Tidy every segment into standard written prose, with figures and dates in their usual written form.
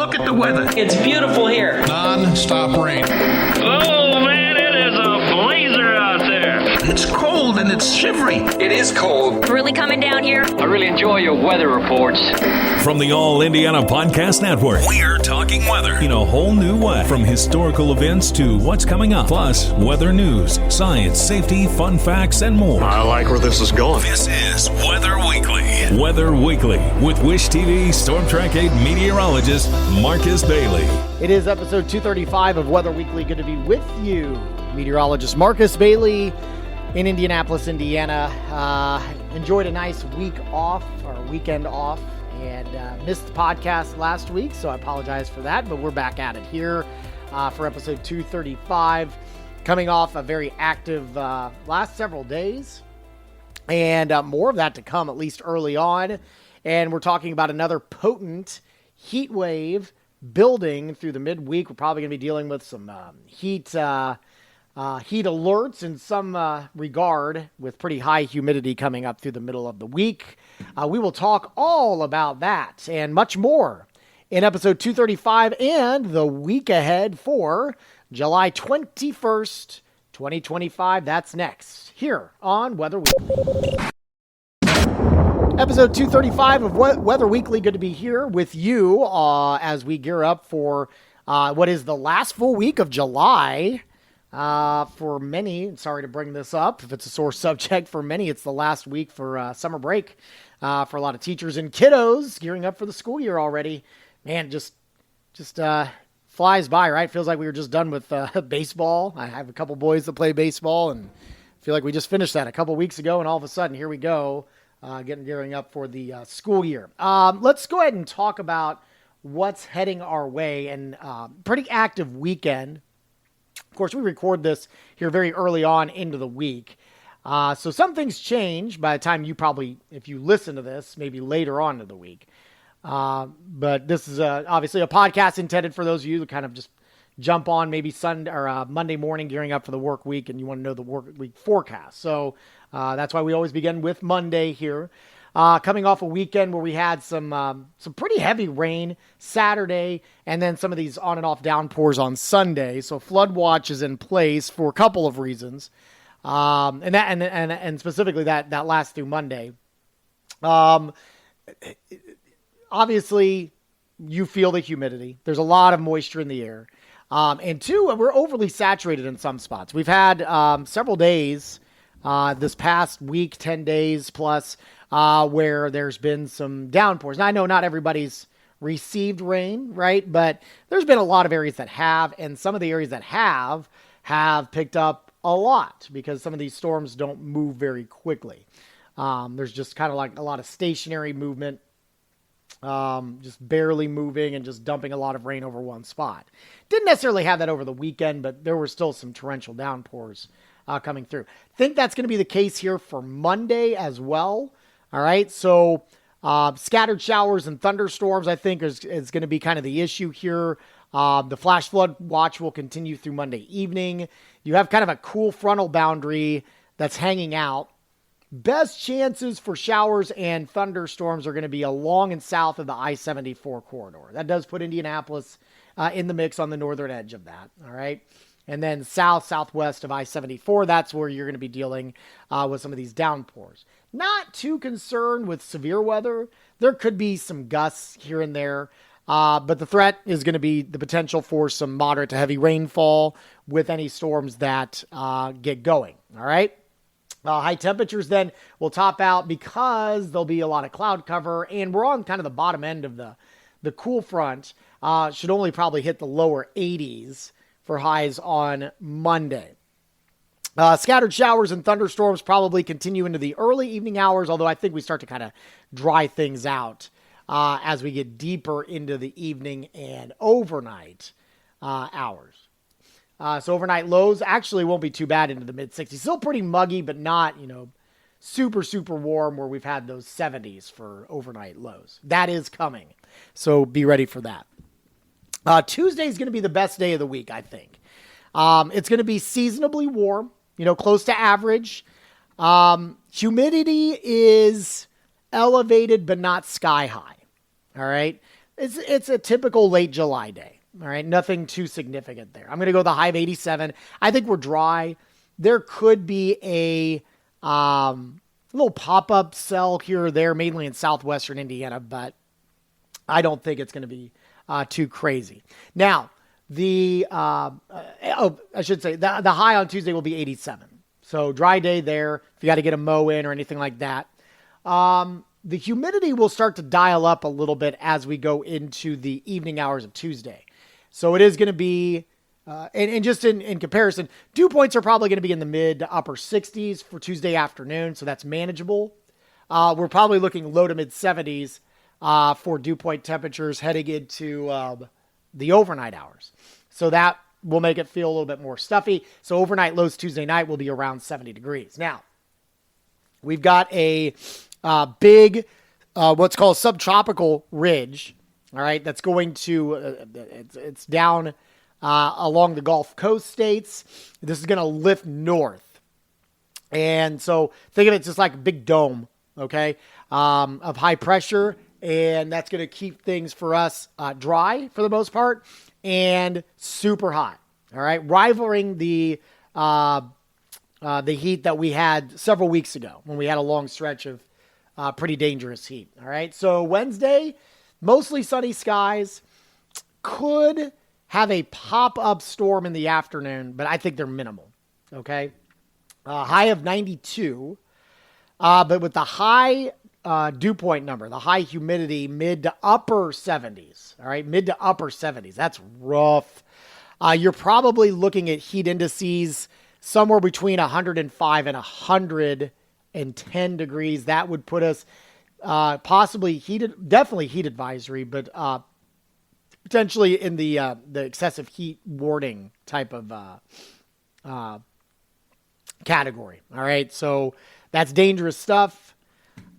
Look at the weather. It's beautiful here. Non-stop rain. Oh, man, it is a blazer out there. It's cold and it's shivery. It is cold. Really coming down here. I really enjoy your weather reports. From the All Indiana Podcast Network, we're talking weather in a whole new way. From historical events to what's coming up, plus weather news, science, safety, fun facts, and more. I like where this is going. This is Weather Weekly. Weather Weekly with Wish TV Storm Track 8 meteorologist Marcus Bailey. It is episode 235 of Weather Weekly. Good to be with you. Meteorologist Marcus Bailey in Indianapolis, Indiana. Enjoyed a nice week off, or weekend off, and missed the podcast last week, so I apologize for that, but we're back at it here for episode 235, coming off a very active last several days, and more of that to come, at least early on, and we're talking about another potent heat wave building through the midweek. We're probably going to be dealing with some heat alerts in some regard, with pretty high humidity coming up through the middle of the week. We will talk all about that and much more in episode 235 and the week ahead for July 21st, 2025. That's next here on Weather Weekly. Episode 235 of Weather Weekly. Good to be here with you as we gear up for what is the last full week of July. For many, sorry to bring this up, if it's a sore subject, for many, it's the last week for summer break for a lot of teachers and kiddos gearing up for the school year already. Man, just flies by, right? Feels like we were just done with baseball. I have a couple boys that play baseball, and feel like we just finished that a couple weeks ago, and all of a sudden, here we go, gearing up for the school year. Let's go ahead and talk about what's heading our way, and pretty active weekend. Of course, we record this here very early on into the week. So some things change by the time you probably, if you listen to this, maybe later on in the week. But this is obviously a podcast intended for those of you who kind of just jump on maybe Sunday or Monday morning gearing up for the work week and you want to know the work week forecast. So that's why we always begin with Monday here. Coming off a weekend where we had some pretty heavy rain Saturday, and then some of these on and off downpours on Sunday. So flood watch is in place for a couple of reasons, and specifically that lasts through Monday. Obviously, you feel the humidity. There's a lot of moisture in the air, and two, we're overly saturated in some spots. We've had several days this past week, 10 days plus. Where there's been some downpours. Now, I know not everybody's received rain, right? But there's been a lot of areas that have, and some of the areas that have picked up a lot because some of these storms don't move very quickly. There's just kind of like a lot of stationary movement, just barely moving and just dumping a lot of rain over one spot. Didn't necessarily have that over the weekend, but there were still some torrential downpours coming through. Think that's going to be the case here for Monday as well. All right, so scattered showers and thunderstorms, I think, is going to be kind of the issue here. The flash flood watch will continue through Monday evening. You have kind of a cool frontal boundary that's hanging out. Best chances for showers and thunderstorms are going to be along and south of the I-74 corridor. That does put Indianapolis in the mix on the northern edge of that, all right? And then southwest of I-74, that's where you're going to be dealing with some of these downpours. Not too concerned with severe weather. There could be some gusts here and there, but the threat is going to be the potential for some moderate to heavy rainfall with any storms that get going, all right? High temperatures then will top out because there'll be a lot of cloud cover, and we're on kind of the bottom end of the cool front. Should only probably hit the lower 80s for highs on Monday. Scattered showers and thunderstorms probably continue into the early evening hours, although I think we start to kind of dry things out as we get deeper into the evening and overnight hours. So overnight lows actually won't be too bad into the mid-60s. Still pretty muggy, but not, super, super warm where we've had those 70s for overnight lows. That is coming. So be ready for that. Tuesday is going to be the best day of the week, I think. It's going to be seasonably warm, close to average. Humidity is elevated, but not sky high. All right. It's a typical late July day. All right, nothing too significant there. I'm going to go with the high of 87. I think we're dry. There could be a little pop-up cell here or there, mainly in southwestern Indiana, but I don't think it's going to be too crazy. Now, the high on Tuesday will be 87. So dry day there. If you got to get a mow in or anything like that. The humidity will start to dial up a little bit as we go into the evening hours of Tuesday. So it is going to be, and just in comparison, dew points are probably going to be in the mid to upper 60s for Tuesday afternoon. So that's manageable. We're probably looking low to mid 70s for dew point temperatures heading into the overnight hours. So that will make it feel a little bit more stuffy. So overnight lows Tuesday night will be around 70 degrees. Now, we've got a big, what's called subtropical ridge. All right, that's going to, it's down along the Gulf Coast states. This is going to lift north. And so think of it just like a big dome, okay, of high pressure. And that's going to keep things for us dry for the most part and super hot. All right, rivaling the heat that we had several weeks ago when we had a long stretch of pretty dangerous heat. All right, so Wednesday, mostly sunny skies. Could have a pop-up storm in the afternoon, but I think they're minimal. Okay, high of 92, but with the high dew point number, the high humidity, mid to upper 70s. All right, mid to upper 70s. That's rough. You're probably looking at heat indices somewhere between 105 and 110 degrees. That would put us possibly definitely heat advisory, but potentially in the excessive heat warning type of category. All right, so that's dangerous stuff,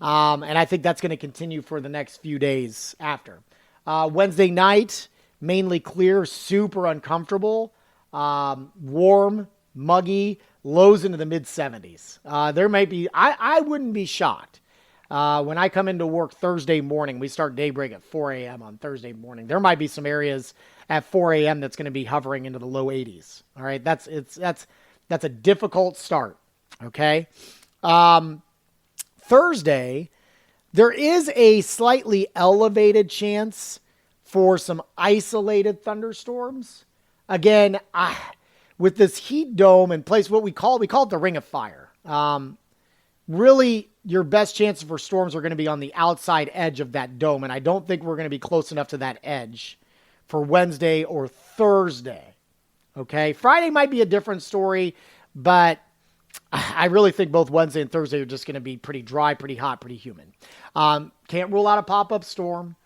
and I think that's going to continue for the next few days after. Wednesday night, mainly clear, super uncomfortable, warm, muggy, lows into the mid 70s. There might be, I wouldn't be shocked. When I come into work Thursday morning, we start daybreak at 4 a.m. on Thursday morning. There might be some areas at 4 a.m. that's going to be hovering into the low 80s. All right, that's a difficult start. Okay, Thursday, there is a slightly elevated chance for some isolated thunderstorms. Again, with this heat dome in place, we call it the Ring of Fire. Really, your best chances for storms are going to be on the outside edge of that dome, and I don't think we're going to be close enough to that edge for Wednesday or Thursday. Okay, Friday might be a different story, but I really think both Wednesday and Thursday are just going to be pretty dry, pretty hot, pretty humid. Can't rule out a pop-up storm.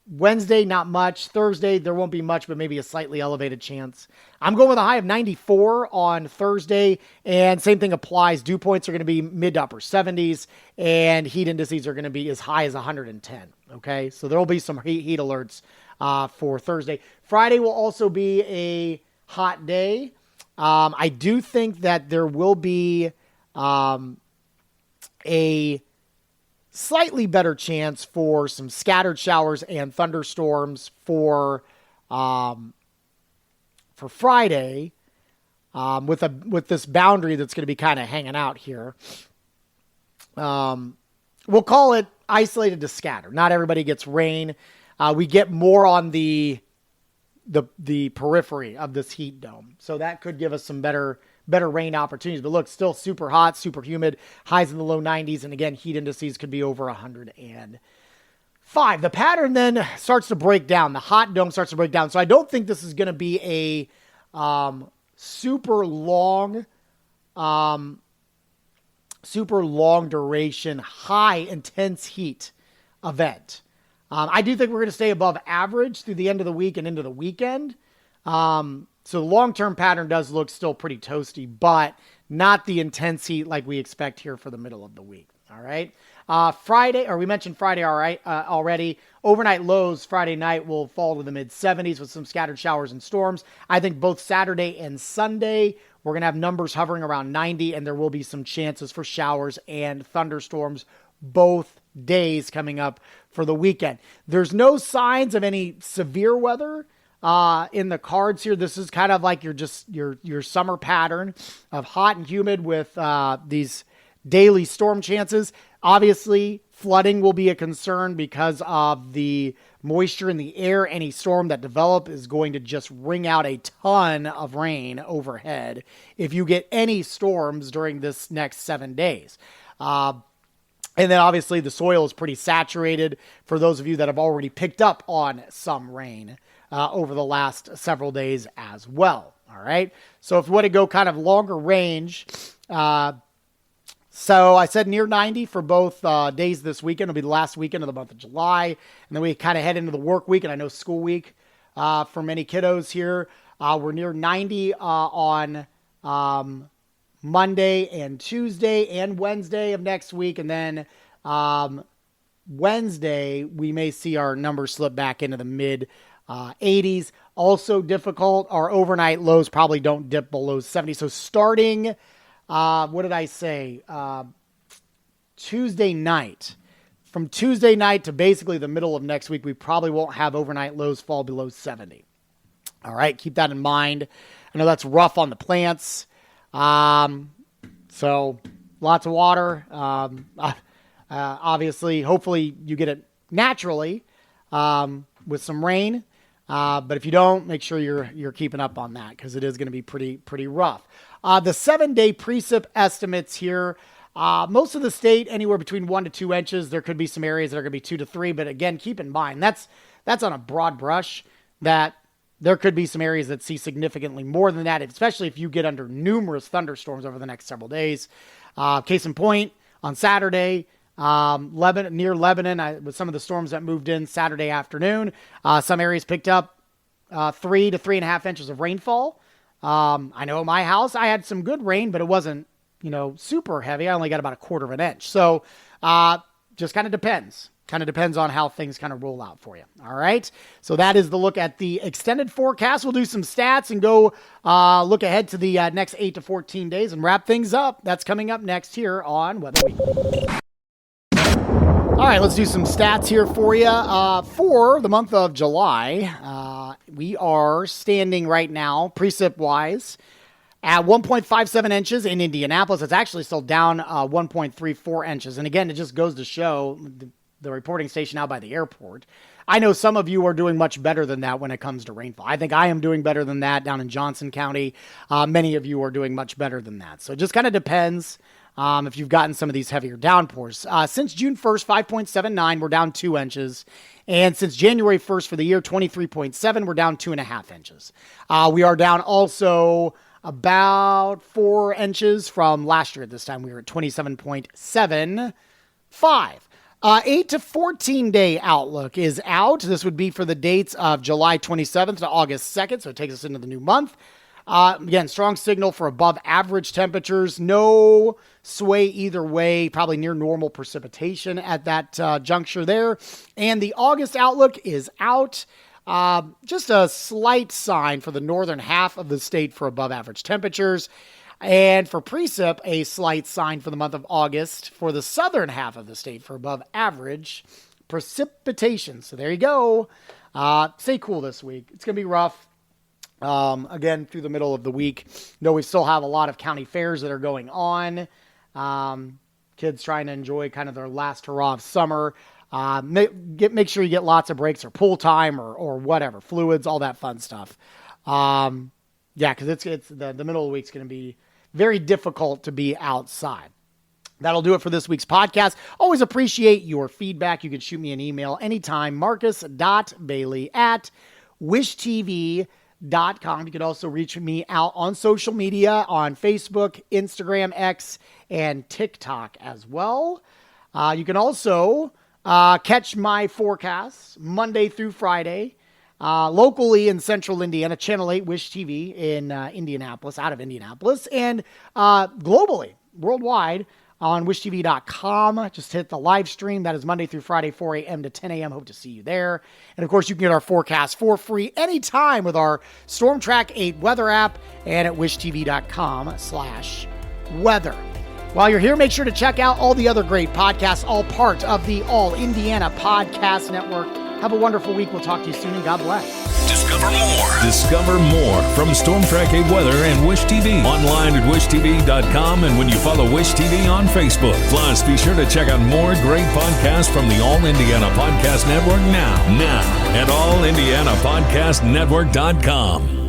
Wednesday, not much. Thursday, there won't be much, but maybe a slightly elevated chance. I'm going with a high of 94 on Thursday, and same thing applies. Dew points are going to be mid to upper 70s, and heat indices are going to be as high as 110. Okay, so there will be some heat alerts for Thursday. Friday will also be a hot day. I do think that there will be a slightly better chance for some scattered showers and thunderstorms for Friday, with this boundary that's going to be kind of hanging out here. We'll call it isolated to scatter. Not everybody gets rain. We get more on the periphery of this heat dome, so that could give us some better rain opportunities. But look, still super hot, super humid, highs in the low 90s, and again, heat indices could be over 105. The pattern then starts to break down. The hot dome starts to break down. So I don't think this is going to be a super long duration, high intense heat event. I do think we're going to stay above average through the end of the week and into the weekend. So the long-term pattern does look still pretty toasty, but not the intense heat like we expect here for the middle of the week. All right. Friday, or we mentioned Friday, all right, already. Overnight lows Friday night will fall to the mid 70s with some scattered showers and storms. I think both Saturday and Sunday, we're going to have numbers hovering around 90, and there will be some chances for showers and thunderstorms both days coming up for the weekend. There's no signs of any severe weather in the cards here. This is kind of like your summer pattern of hot and humid with these daily storm chances. Obviously, flooding will be a concern because of the moisture in the air. Any storm that develops is going to just wring out a ton of rain overhead if you get any storms during this next 7 days. And then obviously the soil is pretty saturated for those of you that have already picked up on some rain over the last several days as well. All right. So if you want to go kind of longer range, so I said near 90 for both days this weekend. It'll be the last weekend of the month of July. And then we kind of head into the work week, and I know school week for many kiddos here. We're near 90 on Monday and Tuesday and Wednesday of next week. And then Wednesday, we may see our numbers slip back into the mid 80s. Also difficult. Our overnight lows probably don't dip below 70. So starting... what did I say? Tuesday night. From Tuesday night to basically the middle of next week, we probably won't have overnight lows fall below 70. All right, keep that in mind. I know that's rough on the plants. So lots of water. Obviously, hopefully you get it naturally with some rain. But if you don't, make sure you're keeping up on that because it is going to be pretty rough. The 7-day precip estimates here, most of the state anywhere between 1 to 2 inches. There could be some areas that are going to be 2 to 3, but again, keep in mind that's on a broad brush that there could be some areas that see significantly more than that, especially if you get under numerous thunderstorms over the next several days. Case in point, on Saturday, near Lebanon, with some of the storms that moved in Saturday afternoon, some areas picked up 3 to 3.5 inches of rainfall. I know at my house, I had some good rain, but it wasn't, super heavy. I only got about 1/4 of an inch. So, just kind of depends. Kind of depends on how things kind of roll out for you. All right. So that is the look at the extended forecast. We'll do some stats and go look ahead to the next 8 to 14 days and wrap things up. That's coming up next here on Weather Week. All right, let's do some stats here for you. For the month of July, we are standing right now, precip-wise, at 1.57 inches in Indianapolis. It's actually still down 1.34 inches. And again, it just goes to show the reporting station out by the airport. I know some of you are doing much better than that when it comes to rainfall. I think I am doing better than that down in Johnson County. Many of you are doing much better than that. So it just kind of depends. If you've gotten some of these heavier downpours. Since June 1st, 5.79, we're down 2 inches. And since January 1st for the year, 23.7, we're down 2.5 inches. We are down also about 4 inches from last year at this time. We were at 27.75. 8 to 14 day outlook is out. This would be for the dates of July 27th to August 2nd. So it takes us into the new month. Again, strong signal for above average temperatures. No sway either way. Probably near normal precipitation at that juncture there. And the August outlook is out. Just a slight sign for the northern half of the state for above average temperatures. And for precip, a slight sign for the month of August for the southern half of the state for above average precipitation. So there you go. Stay cool this week. It's going to be rough. Again, through the middle of the week, though we still have a lot of county fairs that are going on. Kids trying to enjoy kind of their last hurrah of summer. Make sure you get lots of breaks or pool time or whatever, fluids, all that fun stuff. Because it's the middle of the week's going to be very difficult to be outside. That'll do it for this week's podcast. Always appreciate your feedback. You can shoot me an email anytime, marcus.bailey@wishtv.com. You can also reach me out on social media on Facebook, Instagram, X, and TikTok as well. You can also catch my forecasts Monday through Friday, locally in central Indiana, Channel 8 Wish TV in Indianapolis, out of Indianapolis, and globally, worldwide, on wishtv.com. Just hit the live stream. That is Monday through Friday, 4 a.m. to 10 a.m. Hope to see you there. And of course, you can get our forecast for free anytime with our Storm Track 8 weather app and at wishtv.com/weather. While you're here, make sure to check out all the other great podcasts, all part of the All Indiana Podcast Network. Have a wonderful week. We'll talk to you soon, and God bless. Discover more. Discover more from Storm Track 8 Weather and Wish TV. Online at wishtv.com and when you follow Wish TV on Facebook. Plus, be sure to check out more great podcasts from the All Indiana Podcast Network now at allindianapodcastnetwork.com.